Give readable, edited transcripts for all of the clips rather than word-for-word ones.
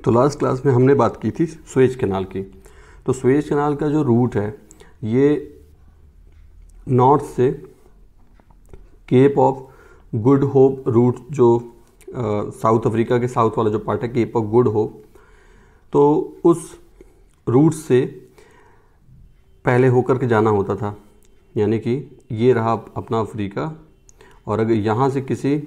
तो last class में हमने बात की थी सुएज कैनाल की। तो सुएज कैनाल का जो रूट है ये नॉर्थ से Cape of Good Hope route, जो साउथ अफ्रीका के साउथ वाला जो पार्ट है केप ऑफ गुड होप, तो उस रूट से पहले होकर के जाना होता था। यानी कि ये रहा अपना अफ्रीका, और अगर यहाँ से किसी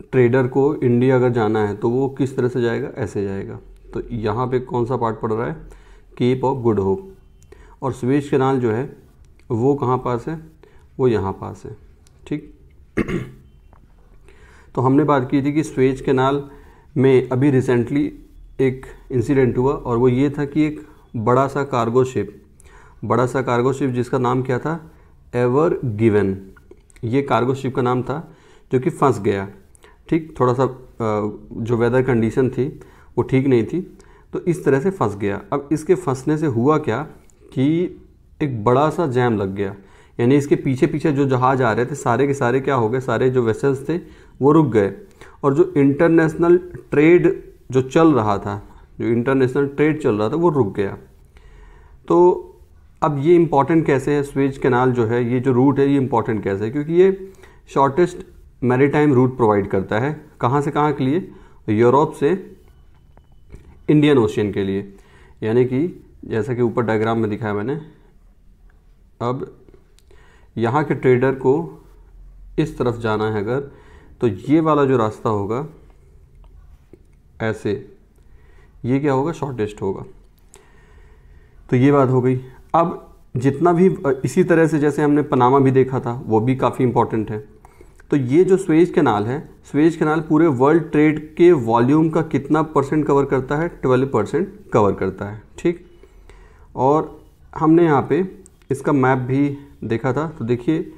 ट्रेडर को इंडिया अगर जाना है तो वो किस तरह से जाएगा, ऐसे जाएगा। तो यहाँ पे कौन सा पार्ट पड़ रहा है, केप ऑफ गुड होप। और सुएज कैनाल जो है वो कहाँ पास है, वो यहाँ पास है। ठीक तो हमने बात की थी कि सुएज कैनाल में अभी रिसेंटली एक इंसिडेंट हुआ, और वो ये था कि एक बड़ा सा कार्गो शिप जिसका नाम क्या था, एवर गिवन, ये कार्गो शिप का नाम था, जो कि फंस गया। ठीक, थोड़ा सा जो वेदर कंडीशन थी वो ठीक नहीं थी, तो इस तरह से फंस गया। अब इसके फंसने से हुआ क्या कि एक बड़ा सा जैम लग गया, यानी इसके पीछे पीछे जो जहाज़ आ रहे थे सारे के सारे क्या हो गए, सारे जो वेसल्स थे वो रुक गए, और जो इंटरनेशनल ट्रेड जो चल रहा था वो रुक गया। तो अब ये इम्पॉर्टेंट कैसे है, सुएज कैनाल जो है, ये जो रूट है ये इम्पॉर्टेंट कैसे है, क्योंकि ये शॉर्टेस्ट मैरीटाइम रूट प्रोवाइड करता है। कहाँ से कहाँ के लिए, यूरोप से इंडियन ओशियन के लिए। यानी कि जैसा कि ऊपर डायग्राम में दिखाया मैंने, अब यहाँ के ट्रेडर को इस तरफ जाना है अगर, तो ये वाला जो रास्ता होगा ऐसे, ये क्या होगा, शॉर्टेस्ट होगा। तो ये बात हो गई। अब जितना भी इसी तरह से जैसे हमने पनामा भी देखा था, वो भी काफ़ी इंपॉर्टेंट है। तो ये जो सुएज कैनाल है, सुएज कैनाल पूरे वर्ल्ड ट्रेड के वॉल्यूम का कितना परसेंट कवर करता है, 12% कवर करता है। ठीक, और हमने यहाँ पे इसका मैप भी देखा था। तो देखिए,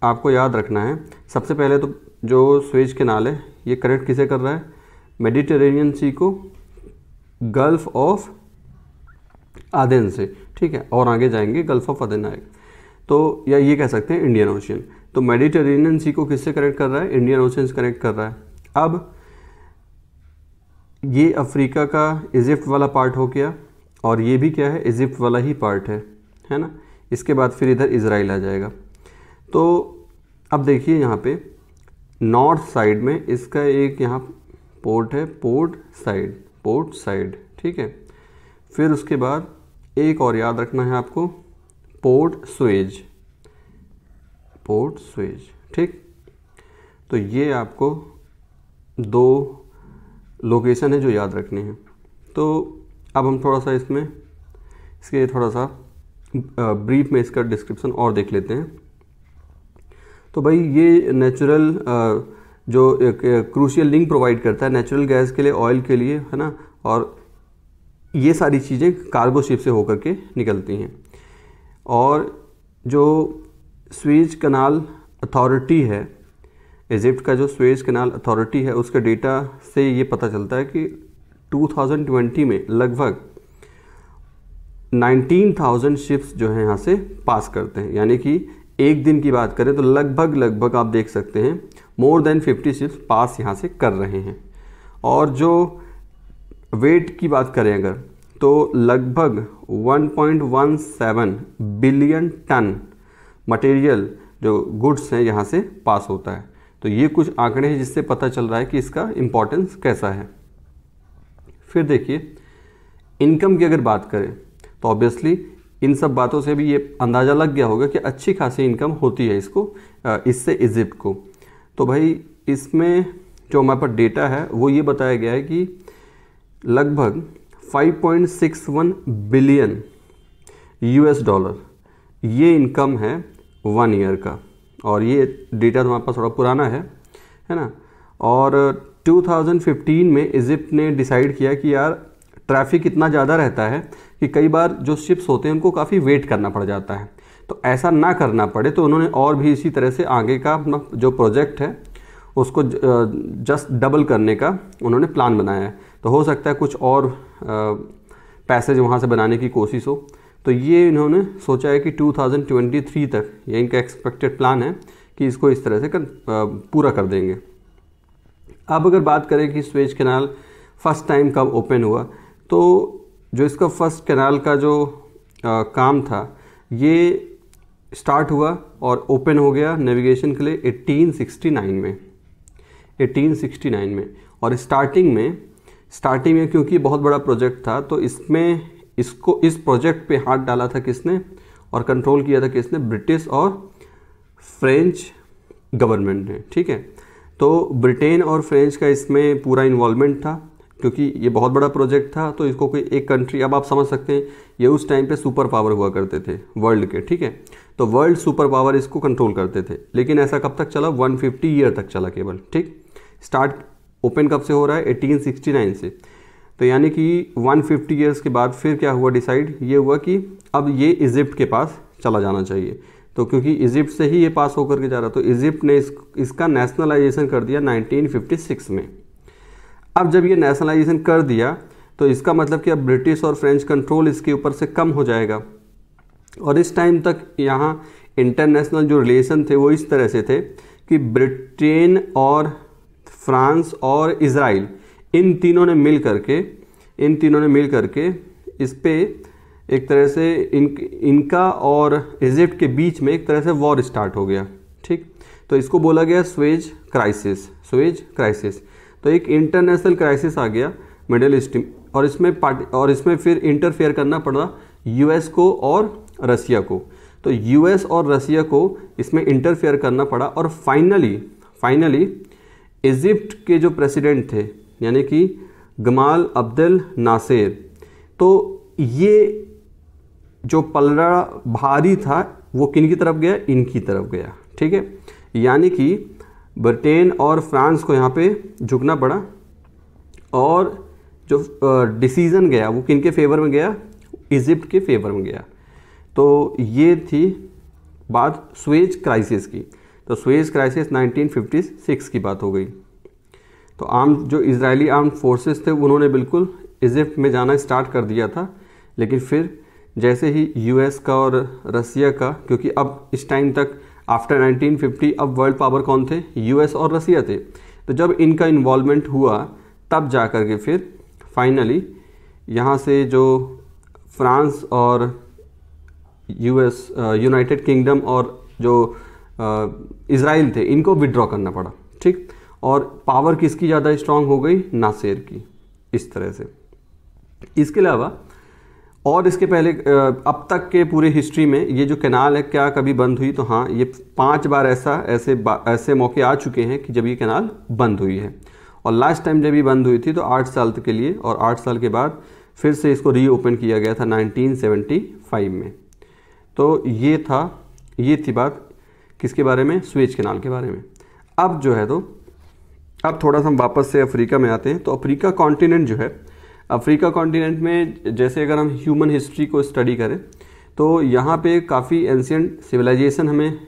आपको याद रखना है, सबसे पहले तो जो सुएज कैनाल है ये कनेक्ट किसे कर रहा है, मेडिटेरेनियन सी को गल्फ ऑफ आदेन से। ठीक है, और आगे जाएंगे गल्फ ऑफ आदेन आएगा, तो या ये कह सकते हैं इंडियन ओशियन। तो मेडिटेरेनियन सी को किससे कनेक्ट कर रहा है, इंडियन ओशियन से कनेक्ट कर रहा है। अब ये अफ्रीका का इजिप्ट वाला पार्ट हो गया, और ये भी क्या है, इजिप्ट वाला ही पार्ट है ना। इसके बाद फिर इधर इजराइल आ जाएगा। तो अब देखिए यहाँ पे नॉर्थ साइड में इसका एक यहाँ पोर्ट है, पोर्ट साइड। ठीक है, फिर उसके बाद एक और याद रखना है आपको, पोर्ट सुएज। ठीक, तो ये आपको दो लोकेशन है जो याद रखने हैं। तो अब हम थोड़ा सा इसके थोड़ा सा ब्रीफ में इसका डिस्क्रिप्शन और देख लेते हैं। तो भाई ये नेचुरल जो एक क्रूशियल लिंक प्रोवाइड करता है नेचुरल गैस के लिए, ऑयल के लिए, है ना, और ये सारी चीज़ें कार्गो शिप से होकर के निकलती हैं। और जो सुएज कैनाल अथॉरिटी है, इजिप्ट का जो सुएज कैनाल अथॉरिटी है, उसके डेटा से ये पता चलता है कि 2020 में लगभग 19,000 शिप्स जो हैं यहाँ से पास करते हैं। यानी कि एक दिन की बात करें तो लगभग आप देख सकते हैं मोर देन 50 शिप्स पास यहाँ से कर रहे हैं। और जो वेट की बात करें अगर, तो लगभग 1.17 बिलियन टन मटेरियल जो गुड्स हैं यहाँ से पास होता है। तो ये कुछ आंकड़े हैं जिससे पता चल रहा है कि इसका इम्पोर्टेंस कैसा है। फिर देखिए, इनकम की अगर बात करें तो ऑब्वियसली इन सब बातों से भी ये अंदाज़ा लग गया होगा कि अच्छी खासी इनकम होती है इससे इजिप्ट को। तो भाई इसमें जो हमारे पास डेटा है वो ये बताया गया है कि लगभग 5.61 बिलियन $US ये इनकम है 1 ईयर का। और ये डेटा तो हमारे पास थोड़ा पुराना है ना। और 2015 में इजिप्ट ने डिसाइड किया कि यार ट्रैफिक इतना ज़्यादा रहता है कि कई बार जो शिप्स होते हैं उनको काफ़ी वेट करना पड़ जाता है, तो ऐसा ना करना पड़े तो उन्होंने और भी इसी तरह से आगे का अपना जो प्रोजेक्ट है उसको जस्ट डबल करने का उन्होंने प्लान बनाया है। तो हो सकता है कुछ और पैसेज वहाँ से बनाने की कोशिश हो। तो ये इन्होंने सोचा है कि 2023 तक ये इनका एक्सपेक्टेड प्लान है कि इसको इस तरह से पूरा कर देंगे। अब अगर बात करें कि स्वेज कैनाल फर्स्ट टाइम कब ओपन हुआ, तो जो इसका फर्स्ट कैनाल का जो काम था ये स्टार्ट हुआ और ओपन हो गया नेविगेशन के लिए 1869 में। और स्टार्टिंग में क्योंकि बहुत बड़ा प्रोजेक्ट था तो इस प्रोजेक्ट पे हाथ डाला था किसने और कंट्रोल किया था किसने, ब्रिटिश और फ्रेंच गवर्नमेंट ने। ठीक है, तो ब्रिटेन और फ्रेंच का इसमें पूरा इन्वॉल्वमेंट था क्योंकि ये बहुत बड़ा प्रोजेक्ट था। तो इसको कोई एक कंट्री, अब आप समझ सकते हैं ये उस टाइम पे सुपर पावर हुआ करते थे वर्ल्ड के। ठीक है, तो वर्ल्ड सुपर पावर इसको कंट्रोल करते थे, लेकिन ऐसा कब तक चला, 150 ईयर तक चला केवल। ठीक, स्टार्ट ओपन कब से हो रहा है, 1869 से। तो यानी कि 150 ईयर्स के बाद फिर क्या हुआ, डिसाइड ये हुआ कि अब ये इजिप्ट के पास चला जाना चाहिए। तो क्योंकि इजिप्ट से ही ये पास होकर के जा रहा, तो इजिप्ट ने इसका नेशनलाइजेशन कर दिया 1956 में। अब जब ये नेशनलाइजेशन कर दिया तो इसका मतलब कि अब ब्रिटिश और फ्रेंच कंट्रोल इसके ऊपर से कम हो जाएगा। और इस टाइम तक यहाँ इंटरनेशनल जो रिलेशन थे वो इस तरह से थे कि ब्रिटेन और फ्रांस और इजराइल इन तीनों ने मिल करके इस पे एक तरह से इनका और इजिप्ट के बीच में एक तरह से वॉर स्टार्ट हो गया। ठीक, तो इसको बोला गया स्वेज क्राइसिस। तो एक इंटरनेशनल क्राइसिस आ गया मिडिल ईस्ट में, और इसमें फिर इंटरफेयर करना पड़ा यूएस को और रसिया को। तो यूएस और रसिया को इसमें इंटरफेयर करना पड़ा और फाइनली इजिप्ट के जो प्रेसिडेंट थे यानी कि गमाल अब्देल नासेर, तो ये जो पलड़ा भारी था वो किन की तरफ गया, इनकी तरफ गया। ठीक है, यानी कि ब्रिटेन और फ्रांस को यहाँ पे झुकना पड़ा और जो डिसीज़न गया वो किन के फेवर में गया, इजिप्ट के फेवर में गया। तो ये थी बात स्वेज क्राइसिस की। तो स्वेज क्राइसिस 1956 की बात हो गई। तो जो इजरायली आर्म्ड फोर्सेस थे उन्होंने बिल्कुल इजिप्ट में जाना स्टार्ट कर दिया था, लेकिन फिर जैसे ही यूएस का और रसिया का, क्योंकि अब इस टाइम तक आफ्टर 1950 अब वर्ल्ड पावर कौन थे, यूएस और रसिया थे। तो जब इनका इन्वॉल्वमेंट हुआ तब जा कर के फिर फाइनली यहाँ से जो फ्रांस और यूएस, यूनाइटेड किंगडम और जो इजराइल थे, इनको विड्रॉ करना पड़ा। ठीक, और पावर किसकी ज़्यादा स्ट्रांग हो गई, नासेर की। इस तरह से इसके अलावा और इसके पहले अब तक के पूरे हिस्ट्री में ये जो कैनाल है क्या कभी बंद हुई, तो हाँ, ये 5 बार ऐसे मौके आ चुके हैं कि जब ये कैनाल बंद हुई है। और लास्ट टाइम जब ये बंद हुई थी तो 8 साल के लिए, और 8 साल के बाद फिर से इसको रीओपन किया गया था 1975 में। तो ये थी बात किसके बारे में, स्वेज कैनाल के बारे में। अब जो है, तो अब थोड़ा सा हम वापस से अफ्रीका में आते हैं। तो अफ्रीका कॉन्टिनेंट जो है, अफ्रीका कॉन्टिनेंट में जैसे अगर हम ह्यूमन हिस्ट्री को स्टडी करें तो यहाँ पे काफ़ी एंशिएंट सिविलाइजेशन हमें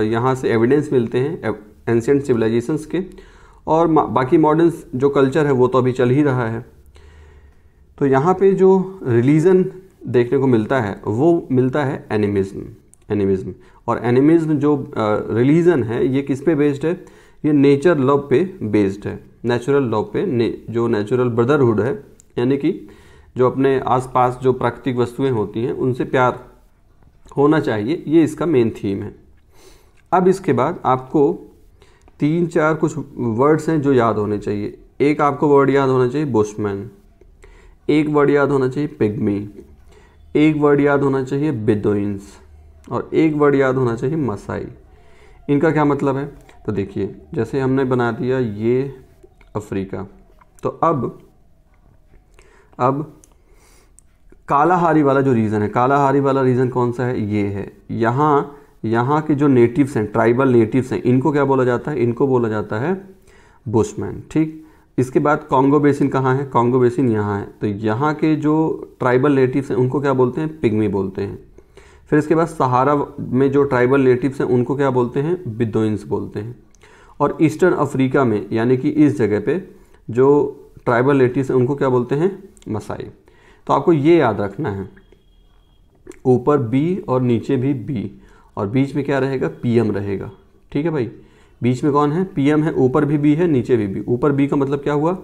यहाँ से एविडेंस मिलते हैं एंशिएंट सिविलाइजेशंस के, और बाकी मॉडर्न जो कल्चर है वो तो अभी चल ही रहा है। तो यहाँ पे जो रिलीजन देखने को मिलता है वो मिलता है एनिमिज्म। और एनिमिज्म जो रिलीजन है ये किस पे बेस्ड है, ये नेचर लव पे बेस्ड है, नेचुरल लव पे, जो नेचुरल ब्रदरहुड है, यानी कि जो अपने आसपास जो प्राकृतिक वस्तुएं होती हैं उनसे प्यार होना चाहिए, ये इसका मेन थीम है। अब इसके बाद आपको 3-4 कुछ वर्ड्स हैं जो याद होने चाहिए। एक आपको वर्ड याद होना चाहिए बुशमैन, एक वर्ड याद होना चाहिए पिग्मी, एक वर्ड याद होना चाहिए बेदुइन्स, और एक वर्ड याद होना चाहिए मसाई। इनका क्या मतलब है, तो देखिए जैसे हमने बना दिया ये अफ्रीका, तो अब कालाहारी वाला जो रीजन है, कालाहारी वाला रीजन कौन सा है, ये है। यहाँ के जो नेटिव्स हैं, ट्राइबल नेटिव्स हैं, इनको क्या बोला जाता है, इनको बोला जाता है बुशमैन। ठीक, इसके बाद कॉन्गो बेसिन कहाँ है, कॉन्गो बेसिन यहाँ है, तो यहाँ के जो ट्राइबल नेटिव्स हैं उनको क्या बोलते हैं, पिग्मी बोलते हैं। फिर इसके बाद सहारा में जो ट्राइबल नेटिव्स हैं उनको क्या बोलते हैं, बेदुइन्स बोलते हैं। और ईस्टर्न अफ्रीका में यानी कि इस जगह पे जो ट्राइबल नेटिव्स हैं उनको क्या बोलते हैं, मसाई। तो आपको ये याद रखना है, ऊपर बी और नीचे भी बी, और बीच में क्या रहेगा, पीएम रहेगा। ठीक है भाई, बीच में कौन है, पीएम है, ऊपर भी बी है, नीचे भी बी। ऊपर बी का मतलब क्या हुआ,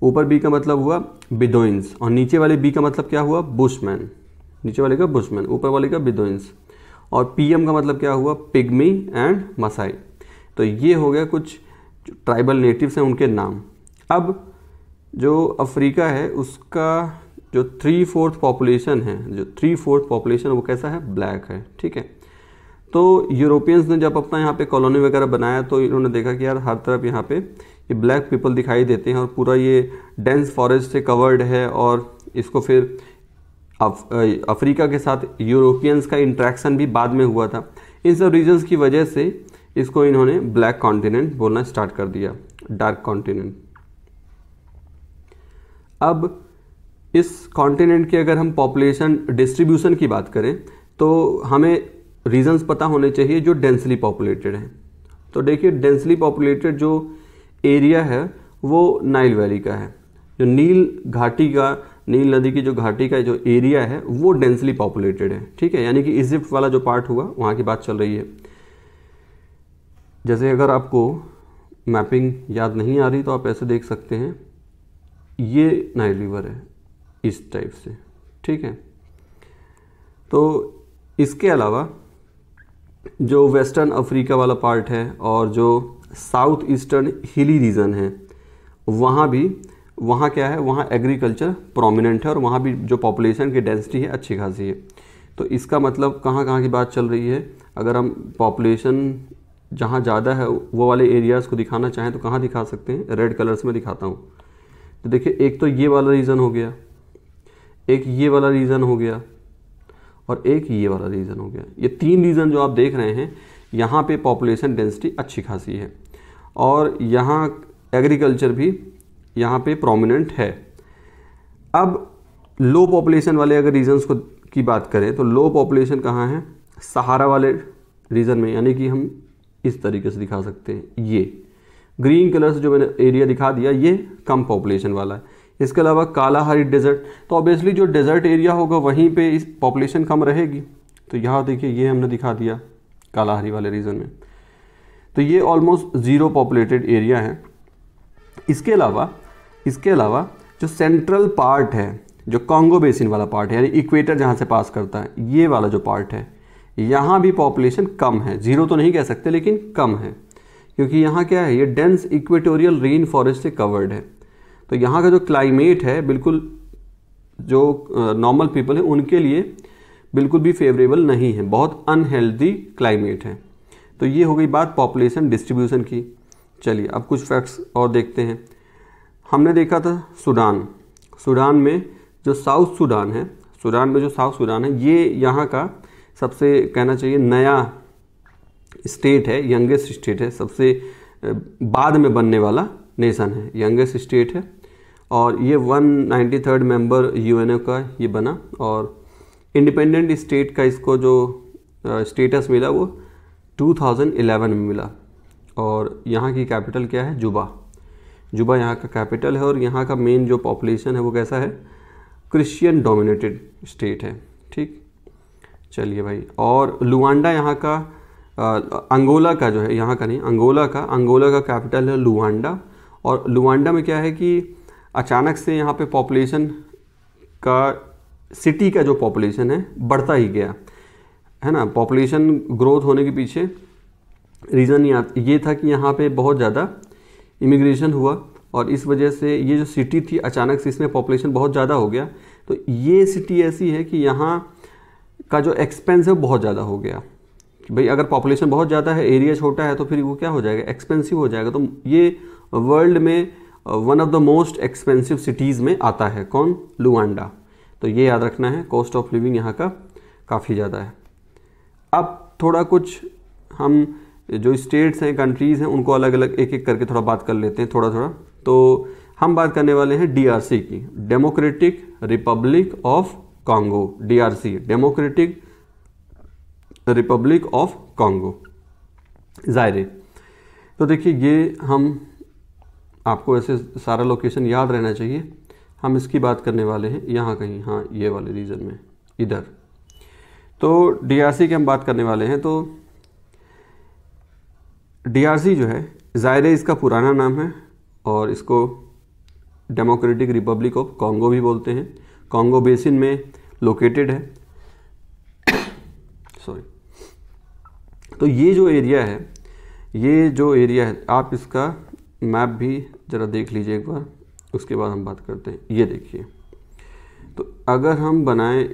ऊपर बी का मतलब हुआ बिदोइंस, और नीचे वाले बी का मतलब क्या हुआ, बुशमैन। नीचे वाले का बुशमैन, ऊपर वाले का बिदोइंस। और पीएम का मतलब क्या हुआ, पिग्मी एंड मसाई। तो ये हो गया कुछ ट्राइबल नेटिव्स हैं उनके नाम। अब जो अफ्रीका है उसका जो 3/4 पॉपुलेशन है, जो 3/4 पॉपुलेशन वो कैसा है, ब्लैक है, ठीक है। तो यूरोपियंस ने जब अपना यहाँ पे कॉलोनी वगैरह बनाया तो इन्होंने देखा कि यार हर तरफ यहाँ पे ये ब्लैक पीपल दिखाई देते हैं और पूरा ये डेंस फॉरेस्ट से कवर्ड है, और इसको फिर अफ्रीका के साथ यूरोपियंस का इंट्रैक्शन भी बाद में हुआ था। इन सब रीजन्स की वजह से इसको इन्होंने ब्लैक कॉन्टिनेंट बोलना स्टार्ट कर दिया, डार्क कॉन्टिनेंट। अब इस कॉन्टिनेंट की अगर हम पॉपुलेशन डिस्ट्रीब्यूशन की बात करें तो हमें रीजन्स पता होने चाहिए जो डेंसली पॉपुलेटेड हैं। तो देखिए डेंसली पॉपुलेटेड जो एरिया है वो नाइल वैली का है, जो नील घाटी का, नील नदी की जो घाटी का जो एरिया है वो डेंसली पॉपुलेटेड है, ठीक है। यानी कि इजिप्ट वाला जो पार्ट हुआ वहाँ की बात चल रही है। जैसे अगर आपको मैपिंग याद नहीं आ रही तो आप ऐसे देख सकते हैं, ये नाइल रिवर है इस टाइप से, ठीक है। तो इसके अलावा जो वेस्टर्न अफ्रीका वाला पार्ट है और जो साउथ ईस्टर्न हिली रीजन है वहाँ क्या है, वहाँ एग्रीकल्चर प्रोमिनेंट है और वहाँ भी जो पॉपुलेशन की डेंसिटी है अच्छी खासी है। तो इसका मतलब कहाँ कहाँ की बात चल रही है, अगर हम पॉपुलेशन जहाँ ज़्यादा है वो वाले एरियाज़ को दिखाना चाहें तो कहाँ दिखा सकते हैं, रेड कलर्स में दिखाता हूँ। तो देखिए एक तो ये वाला रीजन हो गया, एक ये वाला रीजन हो गया और एक ये वाला रीजन हो गया। ये 3 रीजन जो आप देख रहे हैं यहाँ पे पॉपुलेशन डेंसिटी अच्छी खासी है और यहाँ एग्रीकल्चर भी यहाँ पे प्रोमिनेंट है। अब लो पॉपुलेशन वाले अगर रीजन्स को की बात करें तो लो पॉपुलेशन कहाँ है, सहारा वाले रीजन में, यानी कि हम इस तरीके से दिखा सकते हैं। ये ग्रीन कलर से जो मैंने एरिया दिखा दिया ये कम पॉपुलेशन वाला है। इसके अलावा कालाहारी डेजर्ट, तो ऑब्वियसली जो डेजर्ट एरिया होगा वहीं पे इस पॉपुलेशन कम रहेगी। तो यहाँ देखिए ये हमने दिखा दिया कालाहारी वाले रीजन में, तो ये ऑलमोस्ट 0 पॉपुलेटेड एरिया है। इसके अलावा जो सेंट्रल पार्ट है, जो कॉन्गो बेसिन वाला पार्ट है, यानी इक्वेटर जहाँ से पास करता है, ये वाला जो पार्ट है यहाँ भी पॉपुलेशन कम है। 0 तो नहीं कह सकते लेकिन कम है, क्योंकि यहाँ क्या है, ये डेंस इक्वेटोरियल रेन फॉरेस्ट से कवर्ड है। तो यहाँ का जो क्लाइमेट है बिल्कुल जो नॉर्मल पीपल है उनके लिए बिल्कुल भी फेवरेबल नहीं है, बहुत अनहेल्दी क्लाइमेट है। तो ये हो गई बात पॉपुलेशन डिस्ट्रीब्यूशन की। चलिए अब कुछ फैक्ट्स और देखते हैं। हमने देखा था सूडान में जो साउथ सूडान है ये यहाँ का सबसे कहना चाहिए नया स्टेट है, यंगेस्ट स्टेट है, सबसे बाद में बनने वाला नेशन है, यंगेस्ट स्टेट है। और ये 193rd मेंबर यूएनओ का ये बना और इंडिपेंडेंट स्टेट का इसको जो स्टेटस मिला वो 2011 में मिला। और यहाँ की कैपिटल क्या है, जुबा यहाँ का कैपिटल है। और यहाँ का मेन जो पॉपुलेशन है वो कैसा है, क्रिश्चियन डोमिनेटेड स्टेट है, ठीक। चलिए भाई, और लुआंडा यहाँ का अंगोला का जो है, यहाँ का नहीं, अंगोला का कैपिटल है लुआंडा। और लुआंडा में क्या है कि अचानक से यहाँ पे पॉपुलेशन का, सिटी का जो पॉपुलेशन है बढ़ता ही गया है ना। पॉपुलेशन ग्रोथ होने के पीछे रीज़न ये था कि यहाँ पे बहुत ज़्यादा इमिग्रेशन हुआ और इस वजह से ये जो सिटी थी अचानक से इसमें पॉपुलेशन बहुत ज़्यादा हो गया। तो ये सिटी ऐसी है कि यहाँ का जो एक्सपेंस है बहुत ज़्यादा हो गया कि भाई अगर पॉपुलेशन बहुत ज़्यादा है, एरिया छोटा है, तो फिर वो क्या हो जाएगा, एक्सपेंसिव हो जाएगा। तो ये वर्ल्ड में one of the most expensive cities में आता है, कौन, लुआंडा। तो ये याद रखना है, कॉस्ट ऑफ लिविंग यहाँ का काफ़ी ज़्यादा है। अब थोड़ा कुछ हम जो स्टेट्स हैं, कंट्रीज़ हैं, उनको अलग अलग एक एक करके थोड़ा बात कर लेते हैं थोड़ा। तो हम बात करने वाले हैं डीआरसी की, democratic republic of Congo, DRC, democratic republic of Congo, Zaire. तो देखिए ये हम, आपको ऐसे सारा लोकेशन याद रहना चाहिए। हम इसकी बात करने वाले हैं यहाँ कहीं, हाँ ये वाले रीजन में इधर। तो डीआरसी की हम बात करने वाले हैं। तो DRC जो है, ज़ायरे इसका पुराना नाम है और इसको डेमोक्रेटिक रिपब्लिक ऑफ कॉन्गो भी बोलते हैं। कॉन्गो बेसिन में लोकेटेड है। सॉरी। तो ये जो एरिया है, आप इसका मैप भी ज़रा देख लीजिए एक बार, उसके बाद हम बात करते हैं। ये देखिए, तो अगर हम बनाएं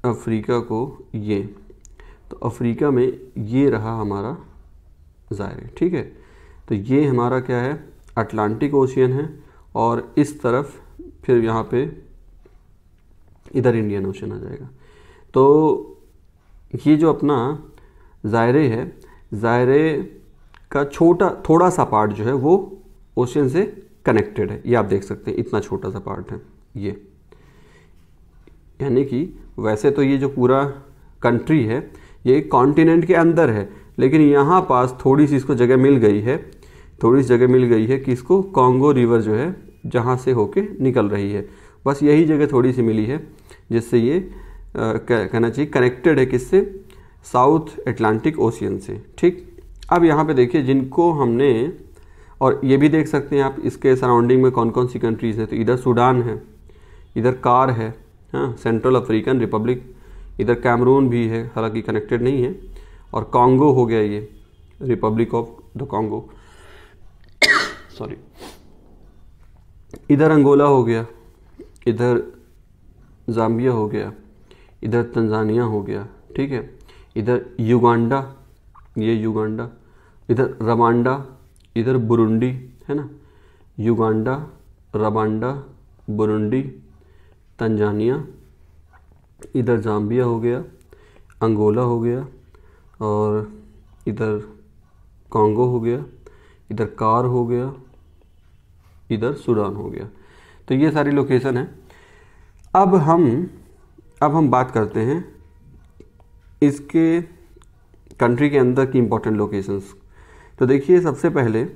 अफ्रीका को, ये तो अफ्रीका में ये रहा हमारा ज़ायरे, ठीक है। तो ये हमारा क्या है, अटलांटिक ओशियन है, और इस तरफ फिर यहाँ पे इधर इंडियन ओशन आ जाएगा। तो ये जो अपना ज़ायरे है, ज़ायरे का थोड़ा सा पार्ट जो है वो ओशियन से कनेक्टेड है। ये आप देख सकते हैं, इतना छोटा सा पार्ट है ये। यानी कि वैसे तो ये जो पूरा कंट्री है ये कॉन्टिनेंट के अंदर है, लेकिन यहाँ पास थोड़ी सी इसको जगह मिल गई है कि इसको कॉन्गो रिवर जो है जहाँ से होके निकल रही है, बस यही जगह थोड़ी सी मिली है, जिससे ये कहना चाहिए कनेक्टेड है किससे, साउथ अटलांटिक ओशियन से, ठीक। अब यहाँ पे देखिए जिनको हमने, और ये भी देख सकते हैं आप इसके सराउंडिंग में कौन कौन सी कंट्रीज़ है। तो इधर सूडान है, इधर कार है, हाँ, सेंट्रल अफ्रीकन रिपब्लिक, इधर कैमरून भी है, हालांकि कनेक्टेड नहीं है, और कॉन्गो हो गया ये, Republic of the Congo, sorry. इधर अंगोला हो गया, इधर ज़ाम्बिया हो गया, इधर तंजानिया हो गया, ठीक है। इधर युगांडा, ये युगांडा, इधर रवांडा, इधर बुरुंडी है ना, युगांडा, रवांडा, बुरुंडी, तंजानिया, इधर ज़ाम्बिया हो गया, अंगोला हो गया, और इधर कॉन्गो हो गया, इधर कार हो गया, इधर सूडान हो गया। तो ये सारी लोकेशन है। अब हम बात करते हैं इसके कंट्री के अंदर की इम्पोर्टेंट लोकेशंस। तो देखिए सबसे पहले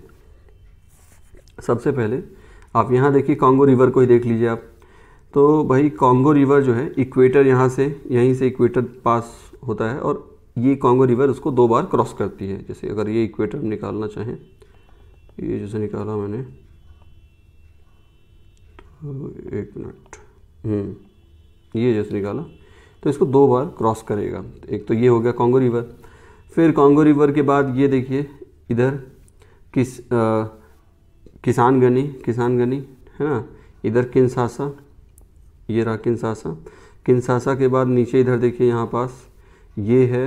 आप यहाँ देखिए कॉन्गो रिवर को ही देख लीजिए आप। तो भाई कॉन्गो रिवर जो है इक्वेटर, यहीं से इक्वेटर पास होता है, और ये कॉन्गो रिवर उसको 2 बार क्रॉस करती है। जैसे अगर ये इक्वेटर निकालना चाहें, ये जैसे निकाला मैंने, तो 1 मिनट, ये जैसे निकाला तो इसको 2 बार क्रॉस करेगा। एक तो ये हो गया कॉन्गो रिवर। फिर कॉन्गो रिवर के बाद ये देखिए इधर किसान गनी है ना, इधर किंशासा, ये रहा किंशासा के बाद नीचे इधर देखिए यहाँ पास ये है,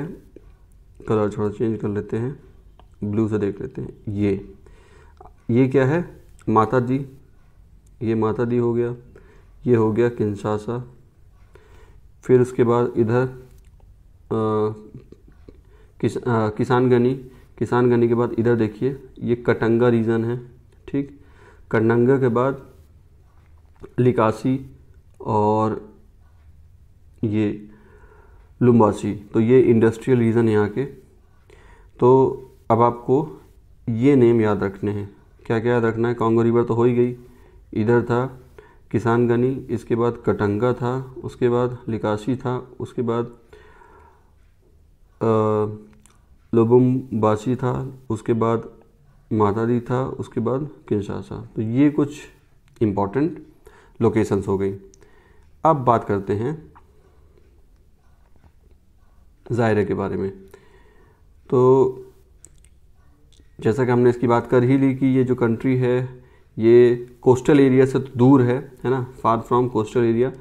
कलर थोड़ा चेंज कर लेते हैं, ब्लू से देख लेते हैं। ये क्या है, माता दी, ये माता दी हो गया, ये हो गया किंशासा। फिर उसके बाद इधर किसान गनी के बाद इधर देखिए ये कटंगा रीजन है, ठीक। कटंगा के बाद लिकासी और ये लुम्बासी, तो ये इंडस्ट्रियल रीजन यहाँ के। तो अब आपको ये नेम याद रखने हैं। क्या क्या याद रखना है, कॉन्गो रिवर तो हो ही गई, इधर था किसान गनी, इसके बाद कटंगा था, उसके बाद लिकासी था, उसके बाद लुबुम्बासी था, उसके बाद मातादी था, उसके बाद किंशासा। तो ये कुछ इम्पॉर्टेंट लोकेशंस हो गई। अब बात करते हैं ज़ायरे के बारे में। तो जैसा कि हमने इसकी बात कर ही ली कि ये जो कंट्री है ये कोस्टल एरिया से तो दूर है ना, फार फ्रॉम कोस्टल एरिया,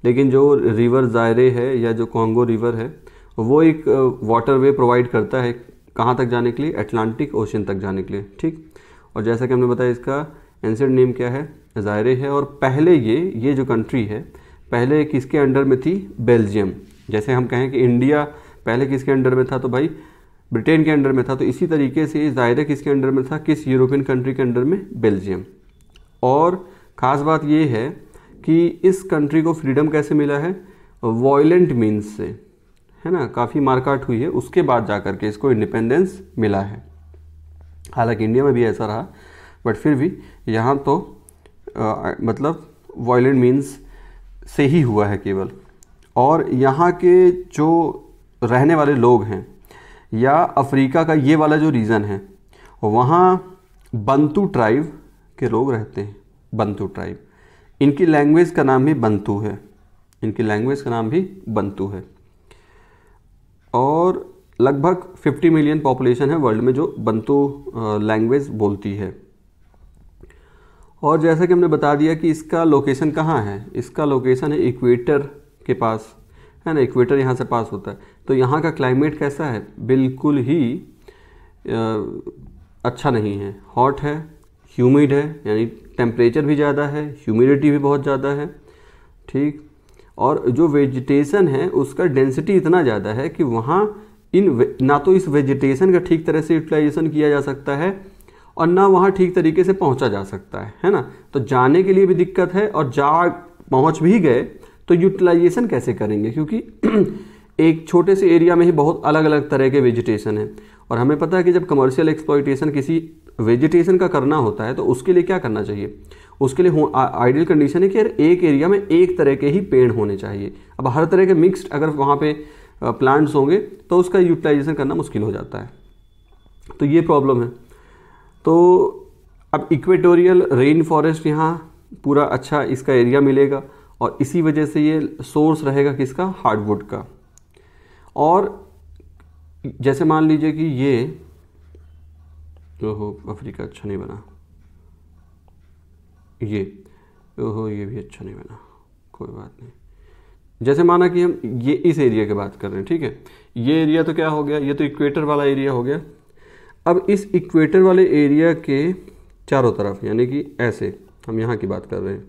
लेकिन जो रिवर ज़ायरे है या जो कॉन्गो रिवर है वो एक वाटरवे प्रोवाइड करता है कहाँ तक जाने के लिए, अटलांटिक ओशन तक जाने के लिए, ठीक। और जैसा कि हमने बताया इसका एंशिएंट नेम क्या है, ज़ायरे है। और पहले ये जो कंट्री है पहले किसके अंडर में थी, बेल्जियम। जैसे हम कहें कि इंडिया पहले किसके अंडर में था, तो भाई ब्रिटेन के अंडर में था। तो इसी तरीके से ज़ायरे किसके अंडर में था, किस यूरोपियन कंट्री के अंडर में, बेल्जियम। और ख़ास बात ये है कि इस कंट्री को फ्रीडम कैसे मिला है, वॉयलेंट मीन्स से, है ना, काफ़ी मारकाट हुई है, उसके बाद जा कर के इसको इंडिपेंडेंस मिला है। हालांकि इंडिया में भी ऐसा रहा, बट फिर भी यहाँ तो मतलब वॉयलेंट मीन्स से ही हुआ है केवल। और यहाँ के जो रहने वाले लोग हैं, या अफ्रीका का ये वाला जो रीजन है वहाँ बंतू ट्राइब के लोग रहते हैं। बंतू ट्राइब, इनकी लैंग्वेज का नाम भी बंतू है, इनकी लैंग्वेज का नाम भी बंतू है। और लगभग 50 मिलियन पॉपुलेशन है वर्ल्ड में जो बंतू लैंग्वेज बोलती है। और जैसा कि हमने बता दिया कि इसका लोकेशन कहाँ है, इसका लोकेशन है इक्वेटर के पास, है ना, इक्वेटर यहाँ से पास होता है। तो यहाँ का क्लाइमेट कैसा है, बिल्कुल ही अच्छा नहीं है, हॉट है, ह्यूमिड है, यानी टेम्परेचर भी ज़्यादा है, ह्यूमिडिटी भी बहुत ज़्यादा है, ठीक। और जो वेजिटेशन है उसका डेंसिटी इतना ज़्यादा है कि वहाँ ना तो इस वेजिटेशन का ठीक तरह से यूटिलाइजेशन किया जा सकता है और ना वहाँ ठीक तरीके से पहुँचा जा सकता है ना। तो जाने के लिए भी दिक्कत है और पहुँच भी गए तो यूटिलाइजेशन कैसे करेंगे, क्योंकि एक छोटे से एरिया में ही बहुत अलग अलग तरह के वेजिटेशन है। और हमें पता है कि जब कमर्शियल एक्सप्लॉइटेशन किसी वेजिटेशन का करना होता है तो उसके लिए क्या करना चाहिए, उसके लिए आइडियल कंडीशन है कि यार एक एरिया में एक तरह के ही पेड़ होने चाहिए। अब हर तरह के मिक्स्ड अगर वहाँ पे प्लांट्स होंगे तो उसका यूटिलाइजेशन करना मुश्किल हो जाता है, तो ये प्रॉब्लम है। तो अब इक्वेटोरियल रेन फॉरेस्ट यहाँ पूरा अच्छा इसका एरिया मिलेगा और इसी वजह से ये सोर्स रहेगा किसका, हार्डवुड का। और जैसे मान लीजिए कि ये ओहो अफ्रीका अच्छा नहीं बना, ये ओहो ये भी अच्छा नहीं बना, कोई बात नहीं। जैसे माना कि हम ये इस एरिया की बात कर रहे हैं, ठीक है, ये एरिया तो क्या हो गया, ये तो इक्वेटर वाला एरिया हो गया। अब इस इक्वेटर वाले एरिया के चारों तरफ, यानी कि ऐसे हम यहाँ की बात कर रहे हैं,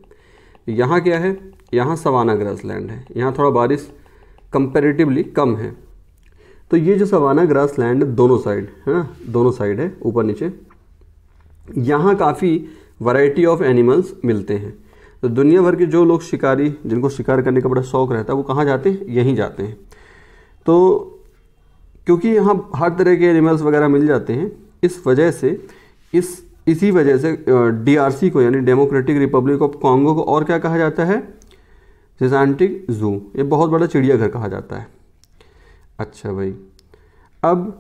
यहाँ क्या है, यहाँ सवाना ग्रासलैंड है, यहाँ थोड़ा बारिश कंपैरेटिवली कम है। तो ये जो सवाना ग्रासलैंड दोनों साइड है ना, दोनों साइड है ऊपर नीचे, यहाँ काफ़ी वैरायटी ऑफ एनिमल्स मिलते हैं। तो दुनिया भर के जो लोग शिकारी, जिनको शिकार करने का बड़ा शौक रहता है, वो कहाँ जाते हैं, यहीं जाते हैं। तो क्योंकि यहाँ हर तरह के एनिमल्स वगैरह मिल जाते हैं, इस वजह से इसी वजह से DRC को, यानी डेमोक्रेटिक रिपब्लिक ऑफ कॉन्गो को और क्या कहा जाता है, जिजांटिक जू, ये बहुत बड़ा चिड़ियाघर कहा जाता है। अच्छा भाई, अब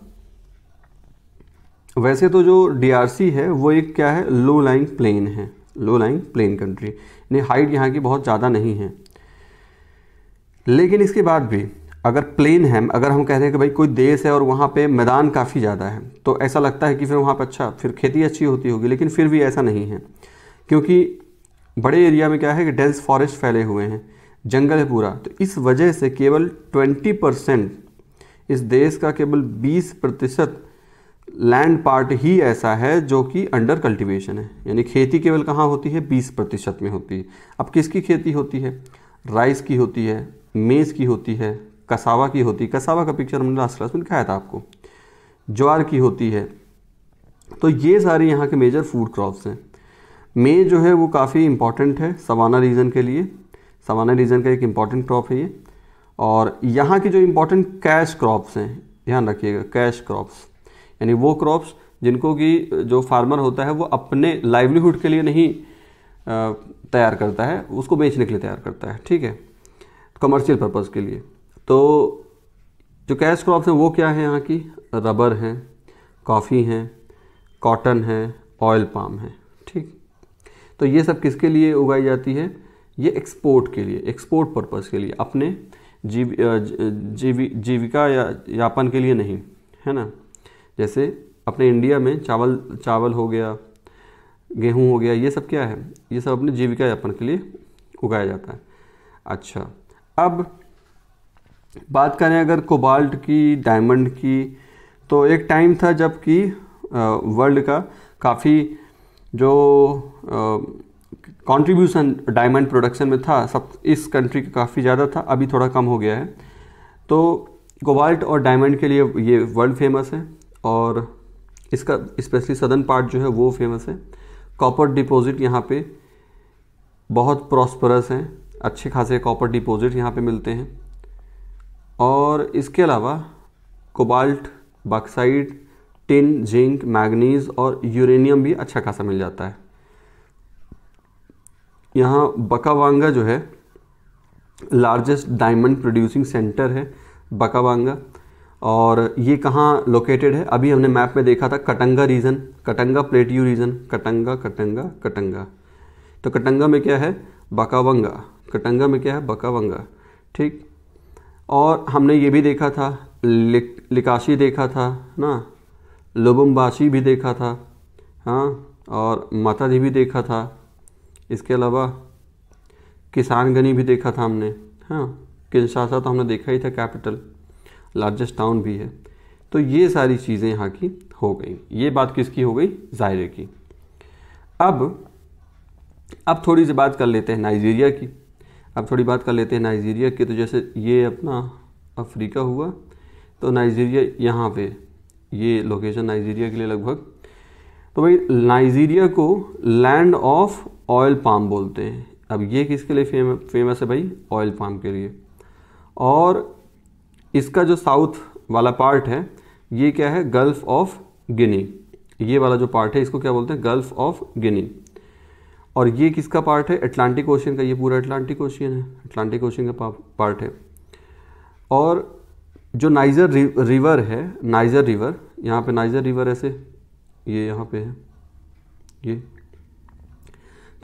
वैसे तो जो DRC है वो एक क्या है, लो लाइंग प्लेन है, लो लाइंग प्लेन कंट्री, यानी हाइट यहाँ की बहुत ज़्यादा नहीं है। लेकिन इसके बाद भी अगर प्लेन है, अगर हम कहते हैं कि भाई कोई देश है और वहाँ पे मैदान काफ़ी ज़्यादा है, तो ऐसा लगता है कि फिर वहाँ पे अच्छा फिर खेती अच्छी होती होगी, लेकिन फिर भी ऐसा नहीं है, क्योंकि बड़े एरिया में क्या है कि डेंस फॉरेस्ट फैले हुए हैं, जंगल है पूरा। तो इस वजह से केवल 20%, इस देश का केवल 20% लैंड पार्ट ही ऐसा है जो कि अंडर कल्टीवेशन है, यानी खेती केवल कहाँ होती है, 20% में होती है। अब किसकी खेती होती है, राइस की होती है, मेज़ की होती है, कसावा की होती है, कसावा का पिक्चर हमने लास्ट क्लास में दिखाया था आपको, ज्वार की होती है। तो ये सारे यहाँ के मेजर फूड क्रॉप्स हैं। मेज जो है वो काफ़ी इंपॉर्टेंट है सवाना रीजन के लिए, सवाना रीजन का एक इम्पॉर्टेंट क्रॉप है ये। और यहाँ की जो इम्पॉर्टेंट कैश क्रॉप्स हैं, ध्यान रखिएगा, कैश क्रॉप्स यानी वो क्रॉप्स जिनको कि जो फार्मर होता है वो अपने लाइवलीहुड के लिए नहीं तैयार करता है, उसको बेचने के लिए तैयार करता है, ठीक है, कमर्शियल पर्पज़ के लिए। तो जो कैश क्रॉप्स हैं वो क्या है यहाँ की, रबर है, कॉफ़ी है, कॉटन है, ऑयल पाम है, ठीक। तो ये सब किसके लिए उगाई जाती है, ये एक्सपोर्ट के लिए, एक्सपोर्ट पर्पज़ के लिए, अपने जीविका या यापन के लिए नहीं, है ना। जैसे अपने इंडिया में चावल हो गया, गेहूं हो गया, ये सब क्या है, ये सब अपने जीविका यापन के लिए उगाया जाता है। अच्छा, अब बात करें अगर कोबाल्ट की, डायमंड की, तो एक टाइम था जब कि वर्ल्ड का काफ़ी जो कंट्रीब्यूशन डायमंड प्रोडक्शन में था, सब इस कंट्री का काफ़ी ज़्यादा था, अभी थोड़ा कम हो गया है। तो कोबाल्ट और डायमंड के लिए ये वर्ल्ड फेमस है और इसका स्पेशली सदर्न पार्ट जो है वो फेमस है। कॉपर डिपॉजिट यहाँ पे बहुत प्रॉस्परस हैं, अच्छे खासे कॉपर डिपॉजिट यहाँ पे मिलते हैं। और इसके अलावा cobalt, bauxite, tin, zinc, manganese और यूरेनियम भी अच्छा खासा मिल जाता है। यहाँ बकावांगा जो है लार्जेस्ट डायमंड प्रोड्यूसिंग सेंटर है, बकावांगा। और ये कहाँ लोकेटेड है, अभी हमने मैप में देखा था Katanga region, Katanga plateau region, Katanga Katanga Katanga. तो कटंगा में क्या है, बकावंगा, कटंगा में क्या है, बकावंगा, ठीक। और हमने ये भी देखा था, लिकाशी देखा था ना, लुबुम्बाशी भी देखा था, हाँ, और माताजी भी देखा था। इसके अलावा किसानगनी भी देखा था हमने, हाँ। किंशासा तो हमने देखा ही था, कैपिटल, लार्जेस्ट टाउन भी है। तो ये सारी चीज़ें यहाँ की हो गई। ये बात किसकी हो गई, ज़ायरे की। अब थोड़ी सी बात कर लेते हैं नाइजीरिया की। तो जैसे ये अपना अफ्रीका हुआ, तो नाइजीरिया यहाँ पे, ये लोकेशन नाइजीरिया के लिए लगभग। तो भाई नाइजीरिया को लैंड ऑफ ऑयल पाम बोलते हैं। अब ये किसके लिए फेमस है भाई, ऑयल पाम के लिए। और इसका जो साउथ वाला पार्ट है ये क्या है, गल्फ ऑफ गिनी। ये वाला जो पार्ट है इसको क्या बोलते हैं, गल्फ ऑफ गिनी। और ये किसका पार्ट है, अटलांटिक ओशियन का। ये पूरा अटलांटिक ओशियन है, अटलांटिक ओशियन का पार्ट है। और जो नाइजर रिवर है, नाइजर रिवर, यहाँ पे नाइजर रिवर ऐसे, ये यहाँ पे है ये।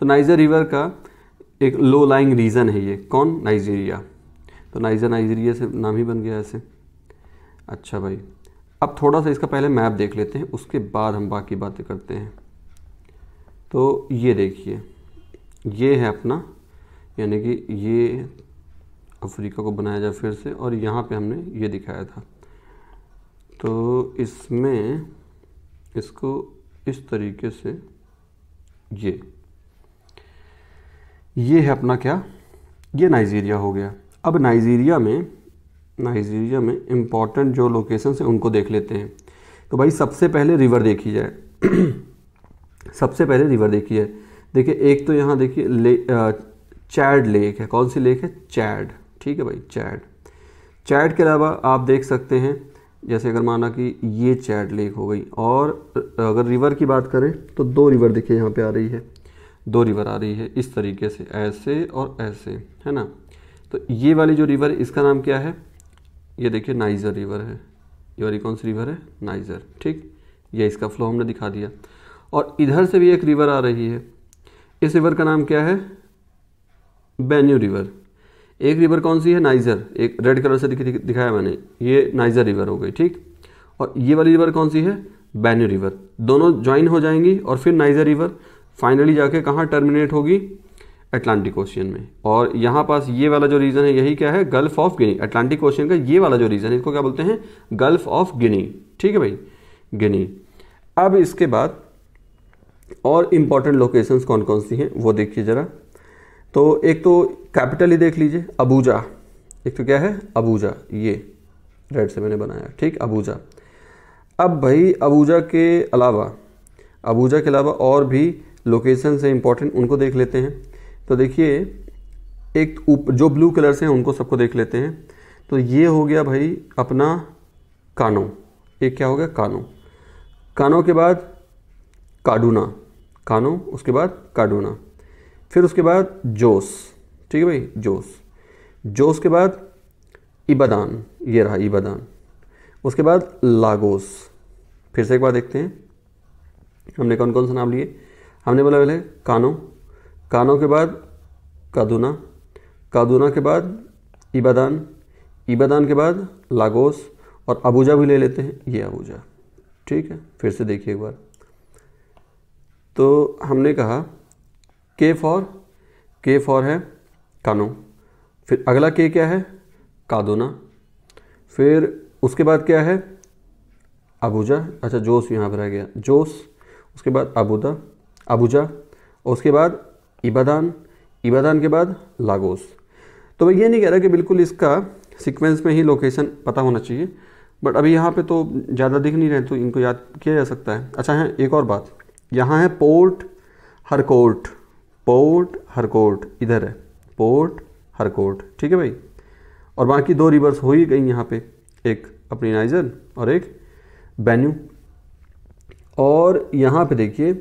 तो नाइजर रिवर का एक लो लाइंग रीजन है ये, कौन, नाइजीरिया। तो नाइजीरिया से नाम ही बन गया ऐसे। अच्छा भाई, अब थोड़ा सा इसका पहले मैप देख लेते हैं, उसके बाद हम बाकी बातें करते हैं। तो ये देखिए, ये है अपना, यानी कि ये अफ्रीका को बनाया जाए फिर से, और यहाँ पे हमने ये दिखाया था। तो इसमें इसको इस तरीके से, ये है अपना क्या, ये नाइजीरिया हो गया। अब नाइजीरिया में इम्पॉर्टेंट जो लोकेशंस हैं उनको देख लेते हैं। तो भाई सबसे पहले रिवर देखी जाए देखिए, एक तो यहाँ देखिए चैड लेक है। कौन सी लेक है, चैड, ठीक है भाई, चैड के अलावा आप देख सकते हैं, जैसे अगर माना कि ये चैड लेक हो गई। और अगर रिवर की बात करें तो 2 रिवर देखिए यहाँ पे आ रही है, 2 रिवर आ रही है इस तरीके से, ऐसे और ऐसे, है ना। तो ये वाली जो रिवर है इसका नाम क्या है, ये देखिए नाइजर रिवर है। ये वाली कौन सी रिवर है, नाइजर, ठीक। ये इसका फ्लो हमने दिखा दिया। और इधर से भी एक रिवर आ रही है, इस रिवर का नाम क्या है, बेन्यू रिवर। एक रिवर कौन सी है, नाइजर, एक रेड कलर से दिखाया मैंने, ये नाइजर रिवर हो गई, ठीक। और ये वाली रिवर कौन सी है, बेन्यू रिवर। दोनों ज्वाइन हो जाएंगी और फिर नाइजर रिवर फाइनली जाके कहाँ टर्मिनेट होगी, अटलांटिक ओशियन में। और यहाँ पास ये वाला जो रीजन है यही क्या है, gulf of Guinea. Atlantic ocean का ये वाला जो रीजन है इसको क्या बोलते हैं, गल्फ ऑफ गिनी, ठीक है भाई, गिनी। अब इसके बाद और इम्पॉर्टेंट लोकेशंस कौन कौन सी हैं वो देखिए ज़रा। तो एक तो कैपिटल ही देख लीजिए, अबूजा। एक तो क्या है, अबूजा, ये रेड से मैंने बनाया, ठीक, अबूजा। अब भाई अबूजा के अलावा और भी लोकेशंस हैं इंपॉर्टेंट, उनको देख लेते हैं। तो देखिए एक जो ब्लू कलर से हैं उनको सबको देख लेते हैं। तो ये हो गया भाई अपना कानो, एक क्या हो गया, कानो के बाद कानो, उसके बाद काडूना, फिर उसके बाद जोस, ठीक है भाई, जोस के बाद इबादान, ये रहा इबादान, उसके बाद लागोस। फिर से एक बार देखते हैं हमने कौन कौन सा नाम लिए। हमने बोला पहले कानो के बाद कादूना के बाद इबादान के बाद लागोस, और अबूजा भी ले लेते हैं, ये अबूजा, ठीक है। फिर से देखिए एक बार। तो हमने कहा के फॉर है कानो, फिर अगला के क्या है, कादूना, फिर उसके बाद क्या है, अबूजा, अच्छा जोस यहाँ पर आ गया, जोस, उसके बाद अबूजा, और उसके बाद इबादान के बाद लागोस। तो मैं ये नहीं कह रहा कि बिल्कुल इसका सीक्वेंस में ही लोकेशन पता होना चाहिए, बट अभी यहाँ पे तो ज़्यादा दिख नहीं रहे तो इनको याद किया जा सकता है। अच्छा है, एक और बात, यहाँ है पोर्ट हरकोर्ट, इधर है पोर्ट हरकोर्ट, ठीक है भाई। और बाकी 2 रिवर्स हो ही गई यहाँ पे, एक अपनी नाइजर और एक बेन्यू। और यहाँ पे देखिए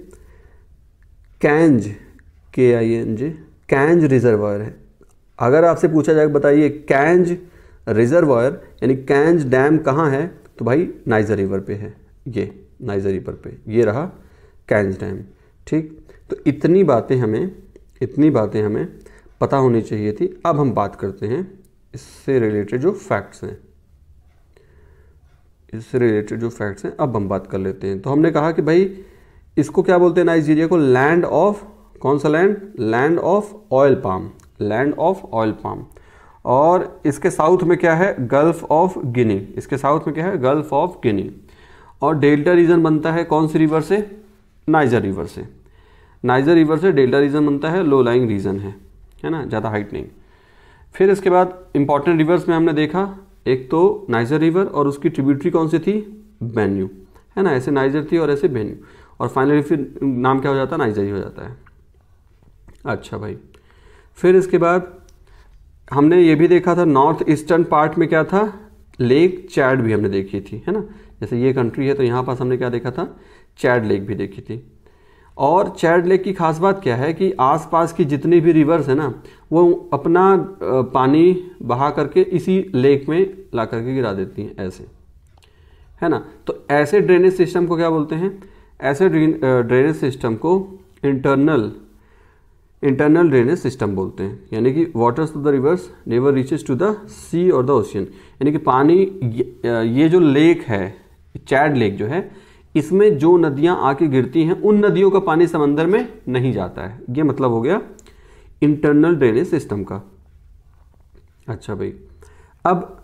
कैंज रिजर्वायर है। अगर आपसे पूछा जाए बताइए कैंज रिजर्वायर यानी कैंज डैम कहाँ है, तो भाई नाइजर रिवर पे है, ये नाइजर रिवर पे ये रहा कैंज डैम। ठीक, तो इतनी बातें हमें पता होनी चाहिए थी। अब हम बात करते हैं इससे रिलेटेड जो फैक्ट्स हैं, अब हम बात कर लेते हैं। तो हमने कहा कि भाई इसको क्या बोलते हैं, नाइजीरिया को लैंड ऑफ, कौन सा land, land of oil palm, land of oil palm. और इसके साउथ में क्या है, गल्फ ऑफ गिनी, इसके साउथ में क्या है, गल्फ ऑफ गिनी। और डेल्टा रीजन बनता है कौन सी रिवर से, नाइजर रिवर से, नाइजर रिवर से डेल्टा रीजन बनता है, लो लाइंग रीजन है ना, ज़्यादा हाइट नहीं। फिर इसके बाद इंपॉर्टेंट रिवर्स में हमने देखा, एक तो नाइजर रिवर और उसकी ट्रिब्यूटरी कौन सी थी, बेन्यू, है ना, ऐसे नाइजर थी और ऐसे बेन्यू, और फाइनली फिर नाम क्या हो जाता है, नाइजर ही हो जाता है। अच्छा भाई, फिर इसके बाद हमने ये भी देखा था नॉर्थ ईस्टर्न पार्ट में क्या था, लेक चैड भी हमने देखी थी, है ना, जैसे ये कंट्री है तो यहाँ पास हमने क्या देखा था, चैड लेक भी देखी थी। और चैड लेक की खास बात क्या है कि आसपास की जितनी भी रिवर्स है ना, वो अपना पानी बहा करके इसी लेक में ला करके गिरा देती हैं, ऐसे, है ना। तो ऐसे ड्रेनेज सिस्टम को क्या बोलते हैं, ऐसे ड्रेनेज सिस्टम को इंटरनल ड्रेनेज सिस्टम बोलते हैं। यानी कि waters to the rivers never reaches to the sea और द ओशियन, यानी कि पानी, ये जो लेक है, चैड लेक जो है, इसमें जो नदियां आके गिरती हैं उन नदियों का पानी समंदर में नहीं जाता है, ये मतलब हो गया इंटरनल ड्रेनेज सिस्टम का। अच्छा भाई, अब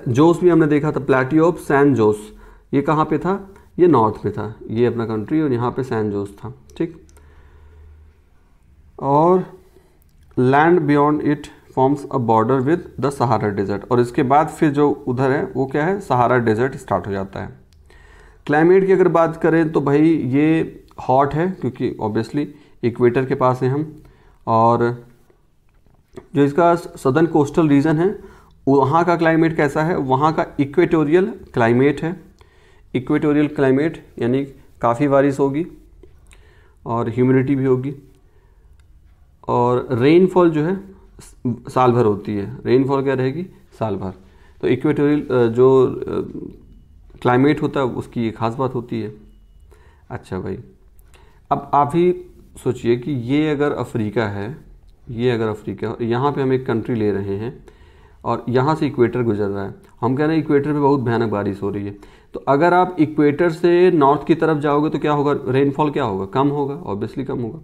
जोस भी हमने देखा था, प्लेटियो ऑफ सैन जोस, ये कहाँ पे था, ये नॉर्थ में था, ये अपना कंट्री, और यहाँ पे सैन जोस था। ठीक, और land beyond it forms a border with the Sahara desert, और इसके बाद फिर जो उधर है वो क्या है, सहारा डेजर्ट स्टार्ट हो जाता है। क्लाइमेट की अगर बात करें तो भाई ये हॉट है, क्योंकि ऑब्वियसली इक्वेटर के पास हैं हम, और जो इसका सदर्न कोस्टल रीजन है वहाँ का क्लाइमेट कैसा है, वहाँ का इक्वेटोरियल क्लाइमेट है। इक्वेटोरियल क्लाइमेट यानी काफ़ी बारिश होगी और ह्यूमिडिटी भी होगी, और रेनफॉल जो है साल भर होती है, रेनफॉल क्या रहेगी, साल भर। तो इक्वेटोरियल जो क्लाइमेट होता है उसकी एक खास बात होती है। अच्छा भाई, अब आप ही सोचिए कि ये अगर अफ्रीका है, यहाँ पे हम एक कंट्री ले रहे हैं और यहाँ से इक्वेटर गुजर रहा है, हम कह रहे हैं इक्वेटर पे बहुत भयानक बारिश हो रही है। तो अगर आप इक्वेटर से नॉर्थ की तरफ जाओगे तो क्या होगा, रेनफॉल क्या होगा, कम होगा, ऑब्वियसली कम होगा।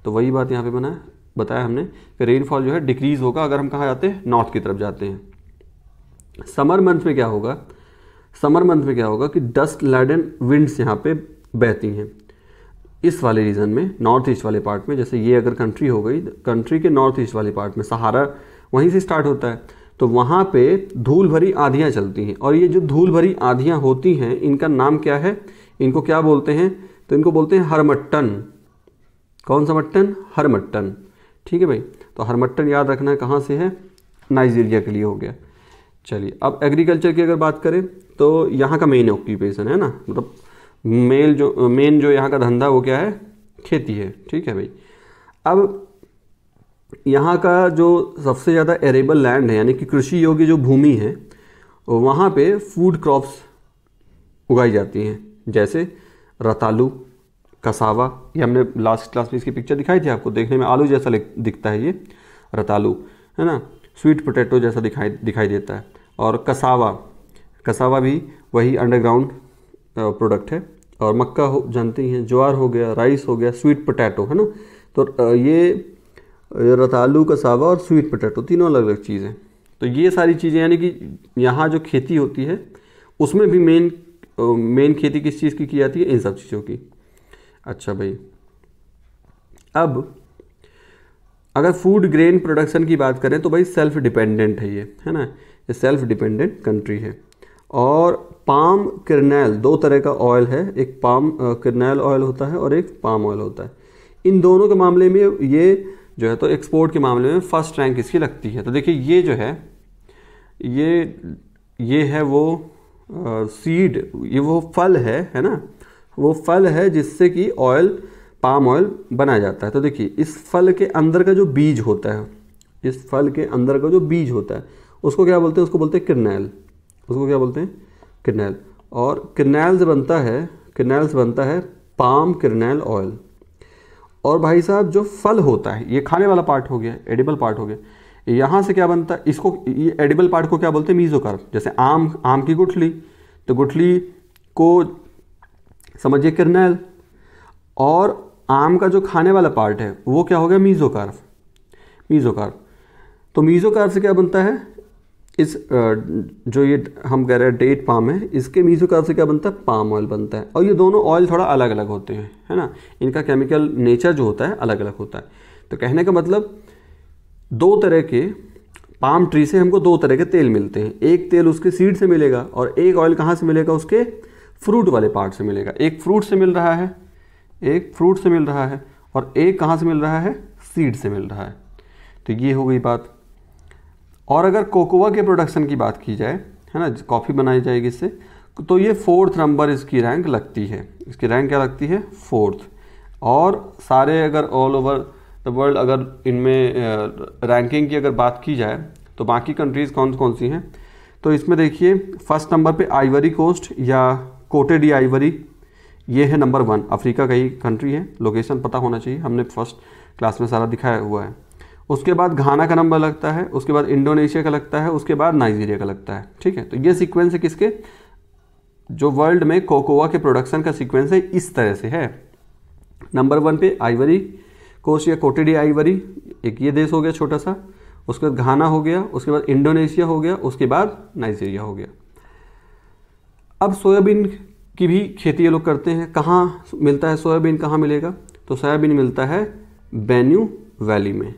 तो वही बात यहाँ पे बताया हमने कि रेनफॉल जो है डिक्रीज होगा अगर हम कहाँ जाते हैं, नॉर्थ की तरफ जाते हैं। समर मंथ में क्या होगा, समर मंथ में क्या होगा कि डस्ट लैडन विंड्स यहाँ पे बहती हैं इस वाले रीजन में, नॉर्थ ईस्ट वाले पार्ट में। जैसे ये अगर कंट्री हो गई, कंट्री के नॉर्थ ईस्ट वाले पार्ट में सहारा वहीं से स्टार्ट होता है, तो वहाँ पे धूल भरी आंधियाँ चलती हैं। और ये जो धूल भरी आंधियाँ होती हैं इनका नाम क्या है, इनको क्या बोलते हैं, तो इनको बोलते हैं हरमट्टन। कौन सा मट्टन, हरमट्टन। ठीक है भाई, तो हरमट्टन याद रखना है कहाँ से है, नाइजीरिया के लिए हो गया। चलिए, अब एग्रीकल्चर की अगर बात करें तो यहाँ का मेन ऑक्यूपेशन है ना, मतलब मेन जो यहाँ का धंधा वो क्या है, खेती है। ठीक है भाई, अब यहाँ का जो सबसे ज़्यादा एरेबल लैंड है यानी कि कृषि योग्य जो भूमि है, वहाँ पे फूड क्रॉप्स उगाई जाती हैं, जैसे रतालू, कसावा। ये हमने लास्ट क्लास में इसकी पिक्चर दिखाई थी आपको, देखने में आलू जैसा दिखता है ये रतालू, है ना, स्वीट पोटैटो जैसा दिखाई देता है। और कसावा भी वही अंडरग्राउंड प्रोडक्ट है। और मक्का जानते ही हैं, ज्वार हो गया, राइस हो गया, स्वीट पोटैटो, है ना। तो ये रतालू, कसावा और स्वीट पोटैटो तीनों अलग अलग चीज़ हैं। तो ये सारी चीज़ें यानी कि यहाँ जो खेती होती है उसमें भी मेन खेती किस चीज़ की जाती है, इन सब चीज़ों की। अच्छा भाई, अब अगर फूड ग्रेन प्रोडक्शन की बात करें तो भाई सेल्फ डिपेंडेंट है ये, है ना, ये सेल्फ डिपेंडेंट कंट्री है। और पाम कर्नेल, दो तरह का ऑयल है, एक पाम कर्नेल ऑयल होता है और एक पाम ऑयल होता है। इन दोनों के मामले में ये जो है तो एक्सपोर्ट के मामले में फर्स्ट रैंक इसकी लगती है। तो देखिए ये जो है ये है वो सीड, ये वो फल है ना, वो फल है जिससे कि ऑयल, पाम ऑयल बनाया जाता है। तो देखिए इस फल के अंदर का जो बीज होता है, इस फल के अंदर का जो बीज होता है उसको क्या बोलते हैं? उसको बोलते हैं किरनेल। उसको क्या बोलते हैं? किरनेल। और किरनेल से बनता है पाम किरनेल ऑयल। और भाई साहब जो फल होता है, ये खाने वाला पार्ट हो गया, एडिबल पार्ट हो गया, यहाँ से क्या बनता है? इसको, ये एडिबल पार्ट को क्या बोलते हैं? मीजोकार्प। जैसे आम की गुठली, तो गुठली को समझिए किरनेल, और आम का जो खाने वाला पार्ट है वो क्या हो गया? मीजोकार्प। तो मीजोकार्प से क्या बनता है? इस जो ये हम कह रहे हैं डेट पाम है, इसके मीजोकार्प से क्या बनता है? पाम ऑयल बनता है। और ये दोनों ऑयल थोड़ा अलग अलग होते हैं, है ना, इनका केमिकल नेचर जो होता है अलग अलग होता है। तो कहने का मतलब दो तरह के पाम ट्री से हमको दो तरह के तेल मिलते हैं। एक तेल उसके सीड से मिलेगा और एक ऑयल कहाँ से मिलेगा? उसके फ्रूट वाले पार्ट से मिलेगा। एक फ्रूट से मिल रहा है और एक कहाँ से मिल रहा है? सीड से मिल रहा है। तो ये हो गई बात। और अगर कोकोआ के प्रोडक्शन की बात की जाए, है ना, कॉफ़ी बनाई जाएगी इससे, तो ये 4th नंबर इसकी रैंक लगती है। इसकी रैंक क्या लगती है? 4th। और सारे अगर ऑल ओवर द वर्ल्ड अगर इनमें रैंकिंग की अगर बात की जाए तो बाकी कंट्रीज़ कौन कौन सी हैं? तो इसमें देखिए फर्स्ट नंबर पे आइवरी कोस्ट या कोटे डी आइवरी, ये है नंबर 1। अफ्रीका का ही कंट्री है, लोकेशन पता होना चाहिए, हमने फर्स्ट क्लास में सारा दिखाया हुआ है। उसके बाद घाना का नंबर लगता है, उसके बाद इंडोनेशिया का लगता है, उसके बाद नाइजीरिया का लगता है। ठीक है, तो ये सीक्वेंस है किसके? जो वर्ल्ड में कोकोआ के प्रोडक्शन का सीक्वेंस है, इस तरह से है। नंबर 1 पे आइवरी कोस्ट या कोटे डी आइवरी, एक ये देश हो गया छोटा सा, उसके बाद घाना हो गया, उसके बाद इंडोनेशिया हो गया, उसके बाद नाइजीरिया हो गया। अब सोयाबीन की भी खेती ये लोग करते हैं। कहाँ मिलता है सोयाबीन? कहाँ मिलेगा? तो सोयाबीन मिलता है बेन्यू वैली में।